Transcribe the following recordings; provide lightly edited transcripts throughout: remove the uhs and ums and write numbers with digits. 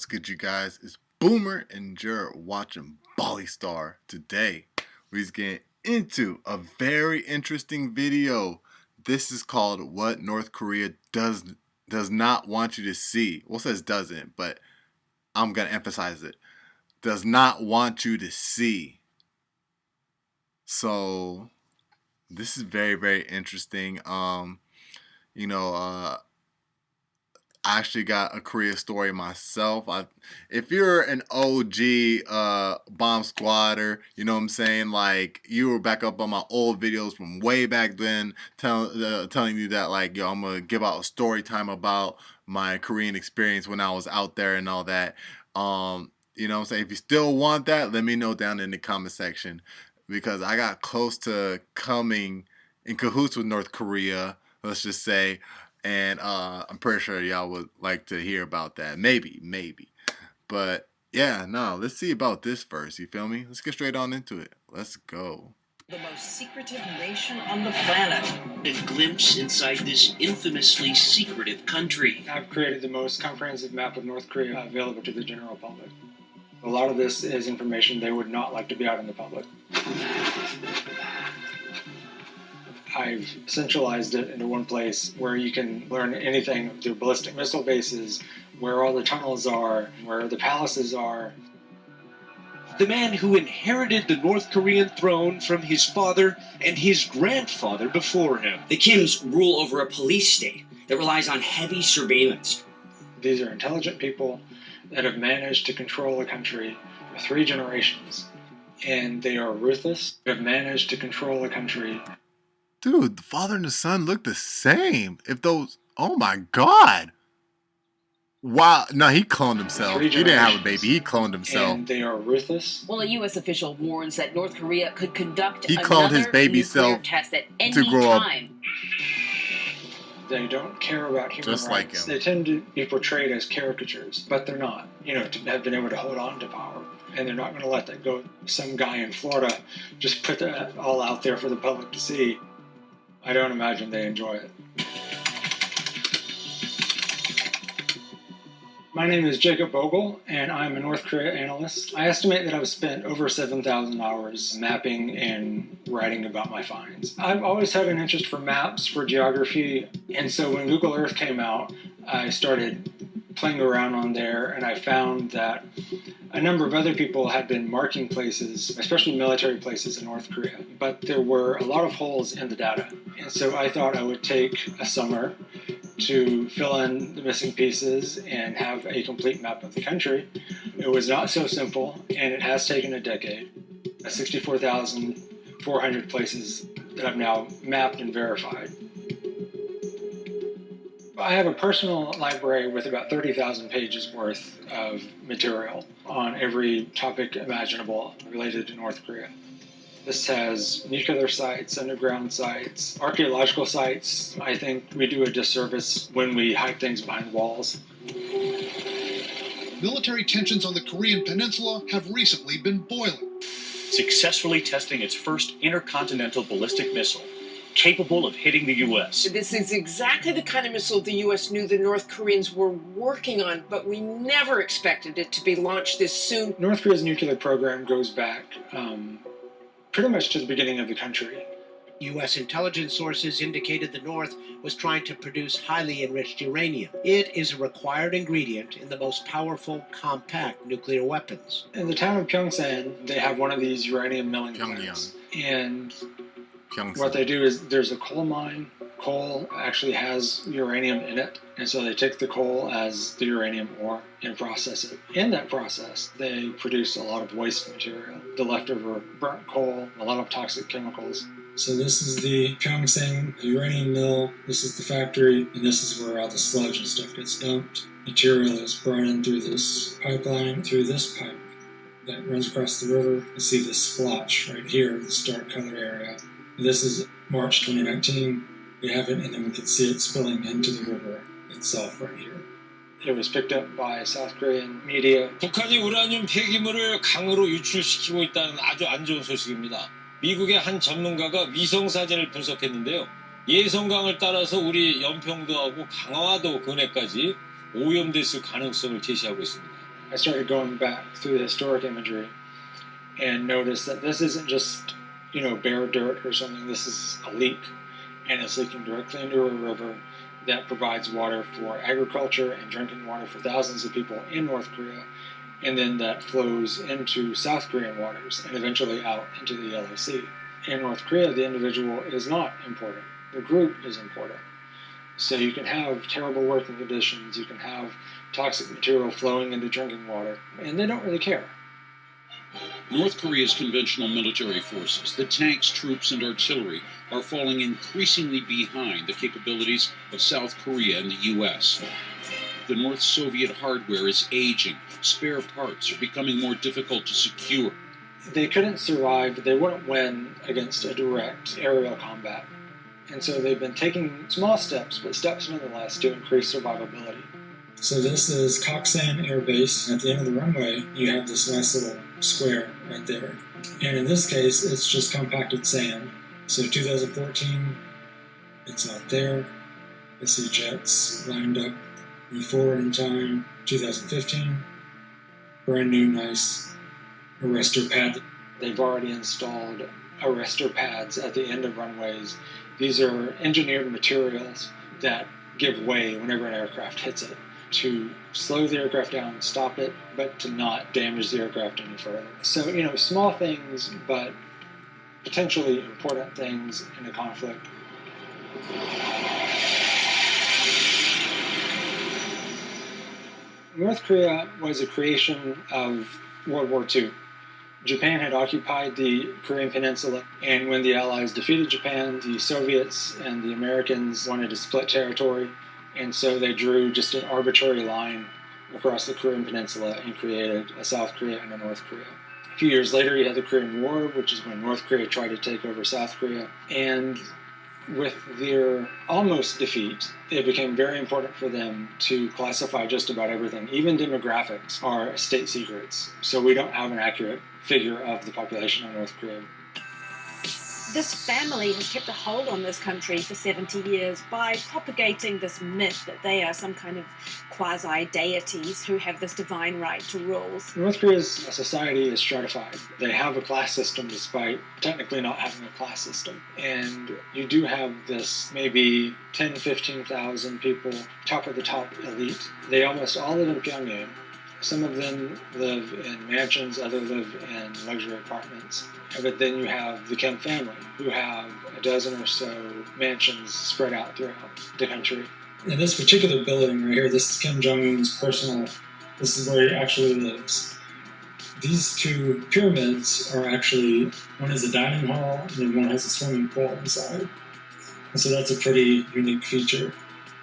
good, you guys? It's Boomer and you're watching Bali Star. Today, we're getting into a very interesting video. This is called What North Korea Does Not Want You to See. Well, it says doesn't, but I'm gonna emphasize it. Does not want you to see. So this is very, very interesting. You know, I actually got a Korea story myself. If you're an OG bomb squatter, you know what I'm saying? Like, you were back up on my old videos from way back then, telling you that, like, yo, I'm gonna give out a story time about my Korean experience when I was out there and all that. You know what I'm saying? If you still want that, let me know down in the comment section, because I got close to coming in cahoots with North Korea, let's just say. And I'm pretty sure y'all would like to hear about that. Maybe. But yeah, no, let's see about this first. You feel me? Let's get straight on into it. Let's go. The most secretive nation on the planet. A glimpse inside this infamously secretive country. I've created the most comprehensive map of North Korea available to the general public. A lot of this is information they would not like to be out in the public. I've centralized it into one place where you can learn anything through ballistic missile bases, where all the tunnels are, where the palaces are. The man who inherited the North Korean throne from his father and his grandfather before him. The Kims rule over a police state that relies on heavy surveillance. These are intelligent people that have managed to control a country for 3 generations. And they are ruthless. They have managed to control a country. Dude, the father and the son look the same. Oh my god. Wow. No, he cloned himself. He didn't have a baby. He cloned himself. And they are ruthless. Well, a U.S. official warns that North Korea could conduct He cloned his baby self test at any to grow up. time. They don't care about human Just like rights. him. They tend to be portrayed as caricatures, but they're not. You know, to have been able to hold on to power. And they're not going to let that go. Some guy in Florida just put that all out there for the public to see. I don't imagine they enjoy it. My name is Jacob Bogle, and I'm a North Korea analyst. I estimate that I've spent over 7,000 hours mapping and writing about my finds. I've always had an interest for maps, for geography, and so when Google Earth came out, I started playing around on there, and I found that a number of other people had been marking places, especially military places in North Korea, but there were a lot of holes in the data. And so I thought I would take a summer to fill in the missing pieces and have a complete map of the country. It was not so simple, and it has taken a decade. 64,400 places that I've now mapped and verified. I have a personal library with about 30,000 pages worth of material on every topic imaginable related to North Korea. This has nuclear sites, underground sites, archaeological sites. I think we do a disservice when we hide things behind walls. Military tensions on the Korean peninsula have recently been boiling. Successfully testing its first intercontinental ballistic missile, capable of hitting the U.S. This is exactly the kind of missile the U.S. knew the North Koreans were working on, but we never expected it to be launched this soon. North Korea's nuclear program goes back pretty much to the beginning of the country. U.S. intelligence sources indicated the North was trying to produce highly enriched uranium. It is a required ingredient in the most powerful, compact nuclear weapons. In the town of Pyeongsan, they have one of these uranium milling plants. And what they do is there's a coal mine. Coal actually has uranium in it, and so they take the coal as the uranium ore and process it. In that process, they produce a lot of waste material, the leftover burnt coal, a lot of toxic chemicals. So this is the Pyeongsan uranium mill, this is the factory, and this is where all the sludge and stuff gets dumped. Material is brought in through this pipeline, through this pipe that runs across the river. You see this splotch right here, this dark colored area. This is March 2019. We have it, and then we can see it spilling into the river itself right here. It was picked up by South Korean media. 북한이 우라늄 폐기물을 강으로 유출시키고 있다는 아주 안 좋은 소식입니다. 미국의 한 전문가가 위성 사진을 분석했는데요. 예성강을 따라서 우리 연평도하고 강화도 근해까지 오염됐을 가능성을 제시하고 있습니다. I started going back through the historic imagery and noticed that this isn't just, bare dirt or something. This is a leak, and it's leaking directly into a river that provides water for agriculture and drinking water for thousands of people in North Korea, and then that flows into South Korean waters and eventually out into the Yellow Sea. In North Korea, the individual is not important. The group is important. So you can have terrible working conditions, you can have toxic material flowing into drinking water, and they don't really care. North Korea's conventional military forces, the tanks, troops, and artillery, are falling increasingly behind the capabilities of South Korea and the U.S. The North Soviet hardware is aging. Spare parts are becoming more difficult to secure. They couldn't survive, they wouldn't win against a direct aerial combat. And so they've been taking small steps, but steps nonetheless, to increase survivability. So this is Koksan Air Base. At the end of the runway, you have this nice little square right there. And in this case, it's just compacted sand. So 2014, it's out there. I see jets lined up before in time. 2015, brand new, nice arrestor pad. They've already installed arrestor pads at the end of runways. These are engineered materials that give way whenever an aircraft hits it, to slow the aircraft down, stop it, but to not damage the aircraft any further. So, small things, but potentially important things in a conflict. North Korea was a creation of World War II. Japan had occupied the Korean Peninsula, and when the Allies defeated Japan, the Soviets and the Americans wanted to split territory, and so they drew just an arbitrary line across the Korean Peninsula and created a South Korea and a North Korea. A few years later, you had the Korean War, which is when North Korea tried to take over South Korea, and with their almost defeat, it became very important for them to classify just about everything. Even demographics are state secrets, so we don't have an accurate figure of the population of North Korea. This family has kept a hold on this country for 70 years by propagating this myth that they are some kind of quasi-deities who have this divine right to rule. North Korea's society is stratified. They have a class system despite technically not having a class system. And you do have this maybe 10,000 to 15,000 people, top of the top elite. They almost all live in Pyongyang. Some of them live in mansions, others live in luxury apartments. But then you have the Kim family, who have a dozen or so mansions spread out throughout the country. In this particular building right here, this is Kim Jong-un's this is where he actually lives. These two pyramids are actually, one is a dining hall, and then one has a swimming pool inside. And so that's a pretty unique feature.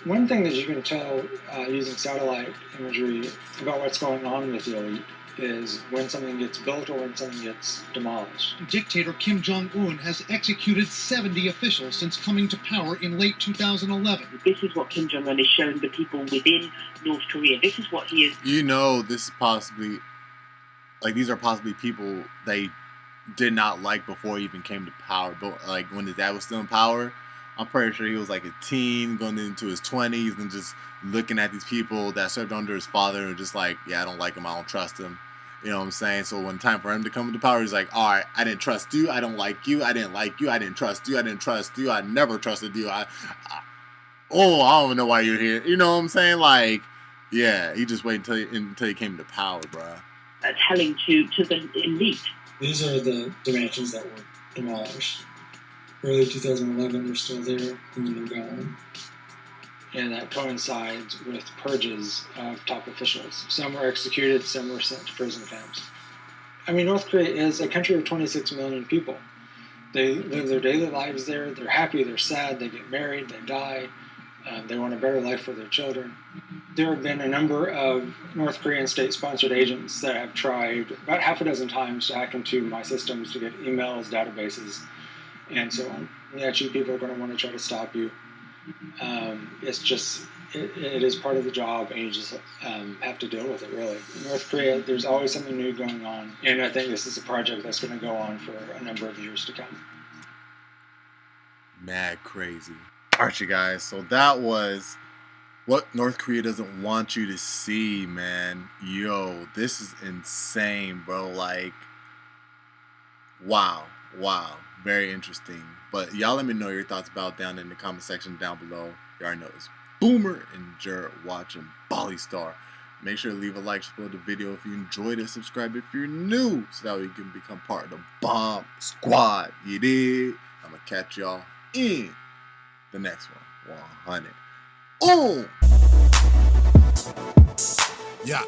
One thing that you can tell using satellite imagery about what's going on with the elite is when something gets built or when something gets demolished. Dictator Kim Jong-un has executed 70 officials since coming to power in late 2011. This is what Kim Jong-un is showing the people within North Korea. This is what he is. This is possibly, these are possibly people they did not like before he even came to power. But when his dad was still in power, I'm pretty sure he was like a teen going into his 20s and just looking at these people that served under his father and just like, yeah, I don't like him, I don't trust him. You know what I'm saying? So when time for him to come into power, he's like, all right, I didn't trust you, I don't like you, I didn't like you, I didn't trust you, I didn't trust you, I never trusted you. I don't even know why you're here. You know what I'm saying? Yeah, he just waited until he came to power, bruh. Telling to the elite. These are the mansions that were demolished. Early 2011, they're still there, and then they're gone. And that coincides with purges of top officials. Some were executed, some were sent to prison camps. North Korea is a country of 26 million people. They live their daily lives there. They're happy, they're sad, they get married, they die. They want a better life for their children. There have been a number of North Korean state-sponsored agents that have tried about half a dozen times to hack into my systems to get emails, databases, and so on. Yeah, cheap people are going to want to try to stop you. It's just, it is part of the job, and you just have to deal with it, really. In North Korea, there's always something new going on, and I think this is a project that's going to go on for a number of years to come. Mad crazy. Alright, you guys, so that was What North Korea doesn't want you to see, man. Yo, this is insane, bro. Like, wow. Very interesting. But y'all let me know your thoughts about down in the comment section down below. You already know it's Boomer and Jared watching Bali Star. Make sure to leave a like, support the video if you enjoyed it, subscribe if you're new, so that way you can become part of the Bomb Squad. You did? I'm going to catch y'all in the next one. 100. Oh! Yeah.